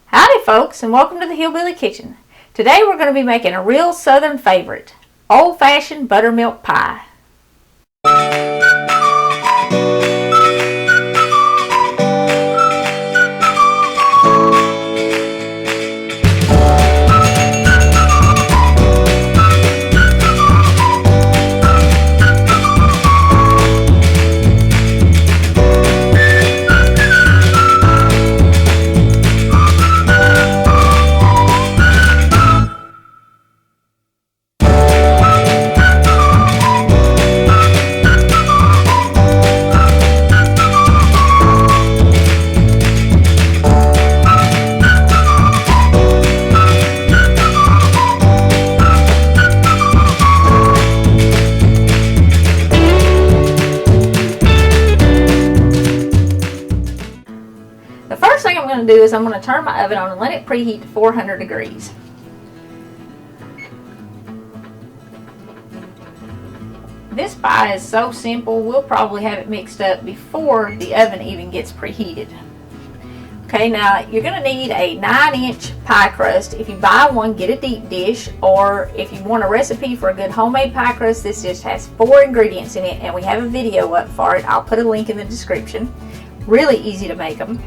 Howdy folks, and welcome to the Hillbilly Kitchen. Today we're going to be making a real southern favorite, old-fashioned buttermilk pie. The first thing I'm going to do is I'm going to turn my oven on and let it preheat to 400 degrees. This pie is so simple, we'll probably have it mixed up before the oven even gets preheated. Okay, now you're going to need a 9-inch pie crust. If you buy one, get a deep dish, or if you want a recipe for a good homemade pie crust, this just has 4 ingredients in it, and we have a video up for it. I'll put a link in the description. Really easy to make them.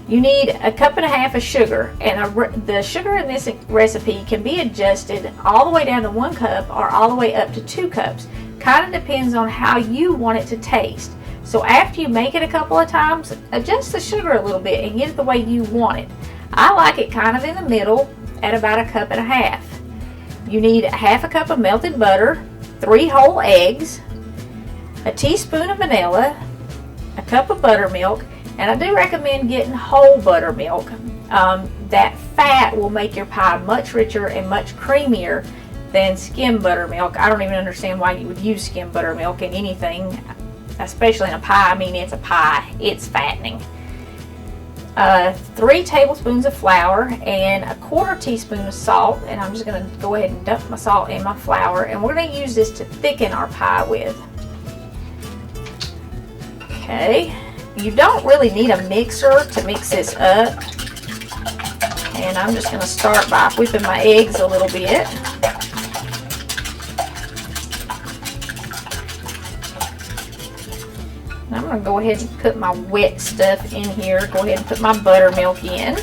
You need a cup and a half of sugar, and the sugar in this recipe can be adjusted all the way down to 1 cup or all the way up to 2 cups. Kind of depends on how you want it to taste. So after you make it a couple of times, adjust the sugar a little bit and get it the way you want it. I like it kind of in the middle at about a cup and a half. You need half a cup of melted butter, 3 whole eggs, a teaspoon of vanilla, a cup of buttermilk, and I do recommend getting whole buttermilk. That fat will make your pie much richer and much creamier than skim buttermilk. I don't even understand why you would use skim buttermilk in anything, especially in a pie. I mean, it's a pie. It's fattening. 3 tablespoons of flour and a 1/4 teaspoon of salt. And I'm just going to go ahead and dump my salt in my flour. And we're going to use this to thicken our pie with. Okay. You don't really need a mixer to mix this up. And I'm just going to start by whipping my eggs a little bit. And I'm going to go ahead and put my wet stuff in here. Go ahead and put my buttermilk in.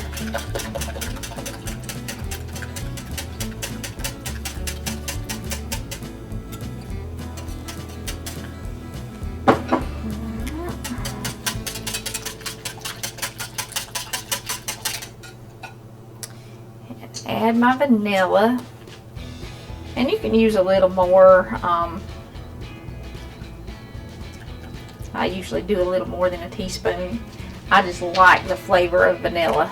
Add my vanilla, and you can use a little more. I usually do a little more than a teaspoon. I just like the flavor of vanilla.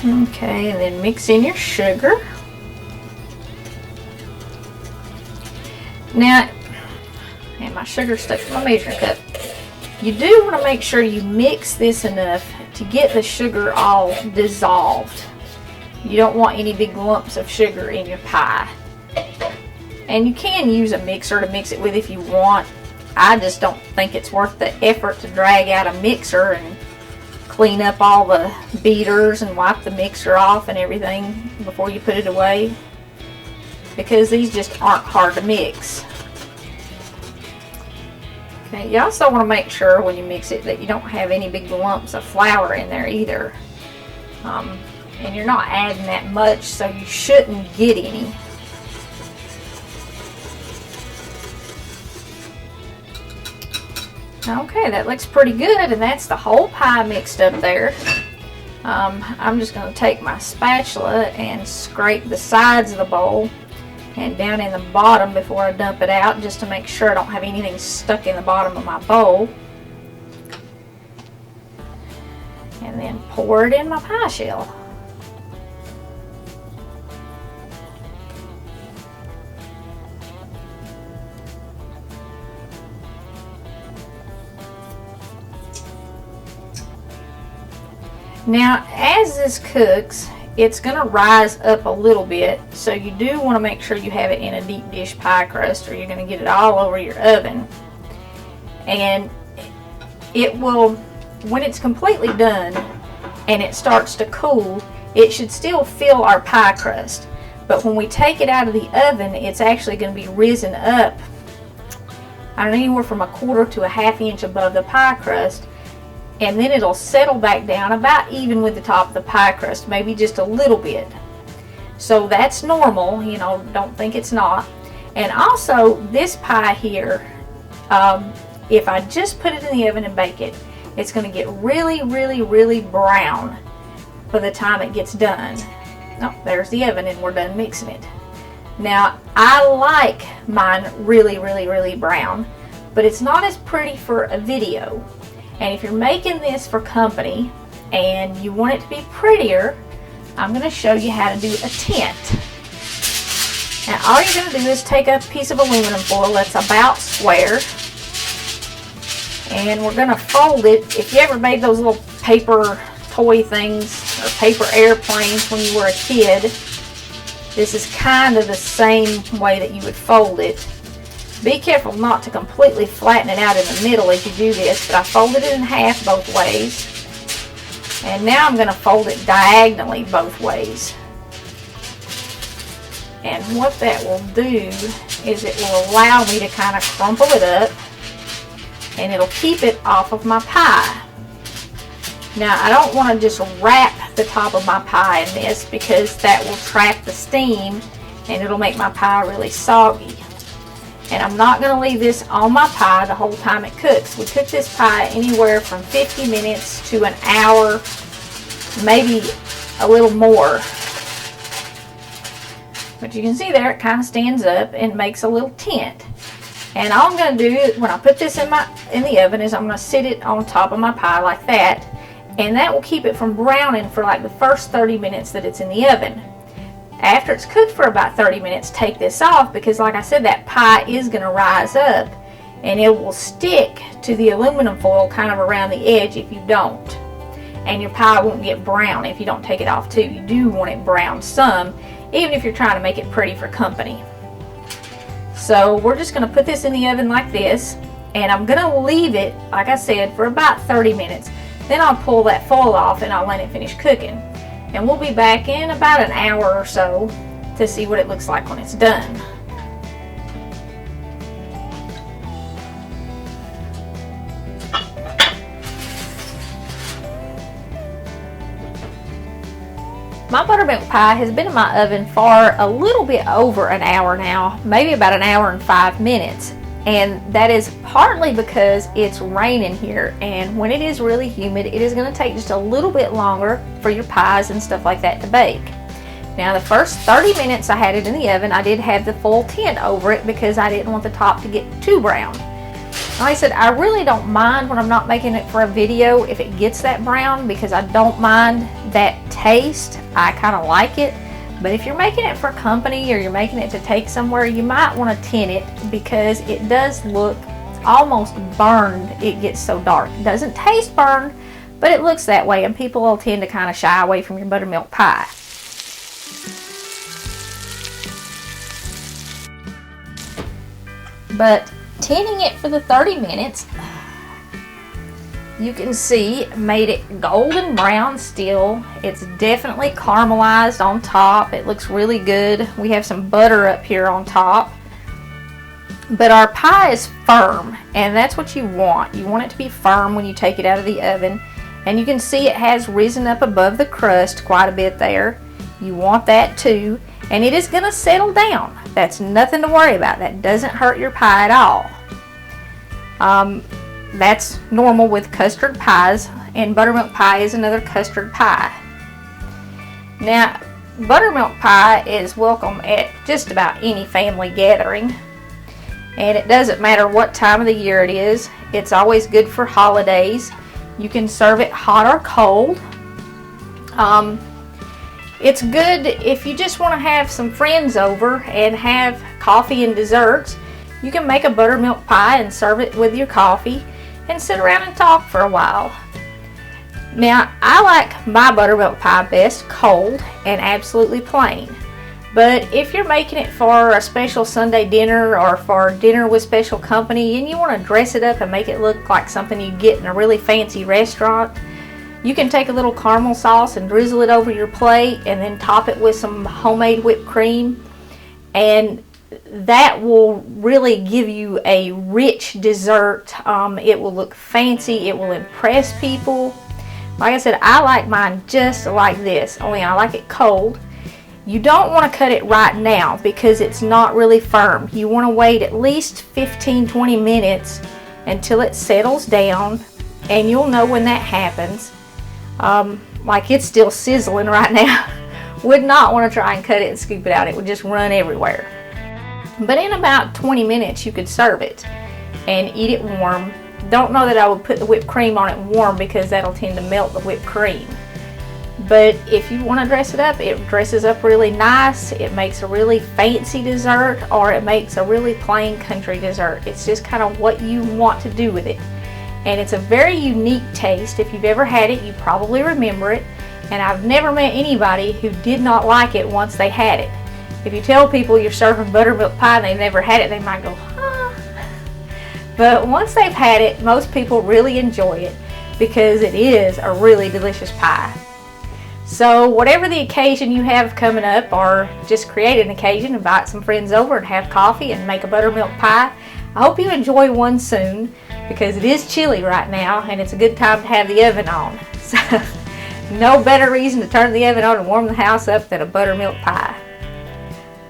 Okay, and then mix in your sugar. Now, and my sugar stuck in my measuring cup. You do want to make sure you mix this enough to get the sugar all dissolved. You don't want any big lumps of sugar in your pie. And you can use a mixer to mix it with if you want. I just don't think it's worth the effort to drag out a mixer and clean up all the beaters and wipe the mixer off and everything before you put it away, because these just aren't hard to mix. Okay, you also want to make sure when you mix it that you don't have any big lumps of flour in there either. And you're not adding that much, so you shouldn't get any. Okay, that looks pretty good, and that's the whole pie mixed up there. I'm just going to take my spatula and scrape the sides of the bowl and down in the bottom before I dump it out, just to make sure I don't have anything stuck in the bottom of my bowl. And then pour it in my pie shell. Now, as this cooks, it's going to rise up a little bit, so you do want to make sure you have it in a deep dish pie crust or you're going to get it all over your oven. And it will, when it's completely done and it starts to cool, it should still fill our pie crust. But when we take it out of the oven, it's actually going to be risen up, I don't know, anywhere from 1/4 to 1/2 inch above the pie crust. And then it'll settle back down about even with the top of the pie crust, maybe just a little bit. So that's normal, you know, don't think it's not. And also this pie here, if I just put it in the oven and bake it, it's going to get really, really, really brown by the time it gets done. Oh, there's the oven and we're done mixing it. Now, I like mine really, really, really brown, but it's not as pretty for a video. And if you're making this for company and you want it to be prettier, I'm going to show you how to do a tint. Now all you're going to do is take a piece of aluminum foil that's about square, and we're going to fold it. If you ever made those little paper toy things or paper airplanes when you were a kid, this is kind of the same way that you would fold it. Be careful not to completely flatten it out in the middle as you do this, but I folded it in half both ways. And now I'm going to fold it diagonally both ways. And what that will do is it will allow me to kind of crumple it up, and it'll keep it off of my pie. Now I don't want to just wrap the top of my pie in this because that will trap the steam and it'll make my pie really soggy. And I'm not going to leave this on my pie the whole time it cooks. We cook this pie anywhere from 50 minutes to an hour, maybe a little more. But you can see there it kind of stands up and makes a little tint. And all I'm going to do when I put this in the oven is I'm going to sit it on top of my pie like that. And that will keep it from browning for like the first 30 minutes that it's in the oven. After it's cooked for about 30 minutes, take this off because like I said, that pie is going to rise up and it will stick to the aluminum foil kind of around the edge if you don't. And your pie won't get brown if you don't take it off too. You do want it brown some, even if you're trying to make it pretty for company. So we're just going to put this in the oven like this, and I'm going to leave it, like I said, for about 30 minutes. Then I'll pull that foil off and I'll let it finish cooking. And we'll be back in about an hour or so to see what it looks like when it's done. My buttermilk pie has been in my oven for a little bit over an hour now, maybe about an hour and 5 minutes. And that is partly because it's raining here, and when it is really humid, it is going to take just a little bit longer for your pies and stuff like that to bake. Now the first 30 minutes I had it in the oven, I did have the full tint over it because I didn't want the top to get too brown. Like I said, I really don't mind when I'm not making it for a video if it gets that brown because I don't mind that taste. I kind of like it. But if you're making it for company or you're making it to take somewhere, you might want to tint it because it does look almost burned. It gets so dark. It doesn't taste burned, but it looks that way, and people will tend to kind of shy away from your buttermilk pie. But tinting it for the 30 minutes, you can see made it golden brown still. It's definitely caramelized on top. It looks really good. We have some butter up here on top. But our pie is firm, and that's what you want. You want it to be firm when you take it out of the oven. And you can see it has risen up above the crust quite a bit there. You want that too. And it is going to settle down. That's nothing to worry about. That doesn't hurt your pie at all. That's normal with custard pies, and buttermilk pie is another custard pie. Now, buttermilk pie is welcome at just about any family gathering, and it doesn't matter what time of the year it is. It's always good for holidays. You can serve it hot or cold. It's good if you just want to have some friends over and have coffee and desserts. You can make a buttermilk pie and serve it with your coffee and sit around and talk for a while. Now, I like my buttermilk pie best cold and absolutely plain. But if you're making it for a special Sunday dinner or for dinner with special company and you want to dress it up and make it look like something you get in a really fancy restaurant, you can take a little caramel sauce and drizzle it over your plate and then top it with some homemade whipped cream, and that will really give you a rich dessert. It will look fancy, it will impress people. Like I said, I like mine just like this, only I like it cold. You don't want to cut it right now because it's not really firm. You want to wait at least 15-20 minutes until it settles down, and you'll know when that happens. Like it's still sizzling right now. Would not want to try and cut it and scoop it out. It would just run everywhere. But in about 20 minutes you could serve it and eat it warm. Don't know that I would put the whipped cream on it warm because that'll tend to melt the whipped cream. But if you want to dress it up, it dresses up really nice. It makes a really fancy dessert, or it makes a really plain country dessert. It's just kind of what you want to do with it. And it's a very unique taste. If you've ever had it, you probably remember it. And I've never met anybody who did not like it once they had it. If you tell people you're serving buttermilk pie and they've never had it, they might go, huh? But once they've had it, most people really enjoy it because it is a really delicious pie. So whatever the occasion you have coming up, or just create an occasion, invite some friends over and have coffee and make a buttermilk pie. I hope you enjoy one soon because it is chilly right now and it's a good time to have the oven on. So no better reason to turn the oven on and warm the house up than a buttermilk pie.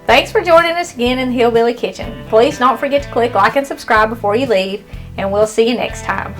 Thanks for joining us again in the Hillbilly Kitchen. Please don't forget to click like and subscribe before you leave, and we'll see you next time.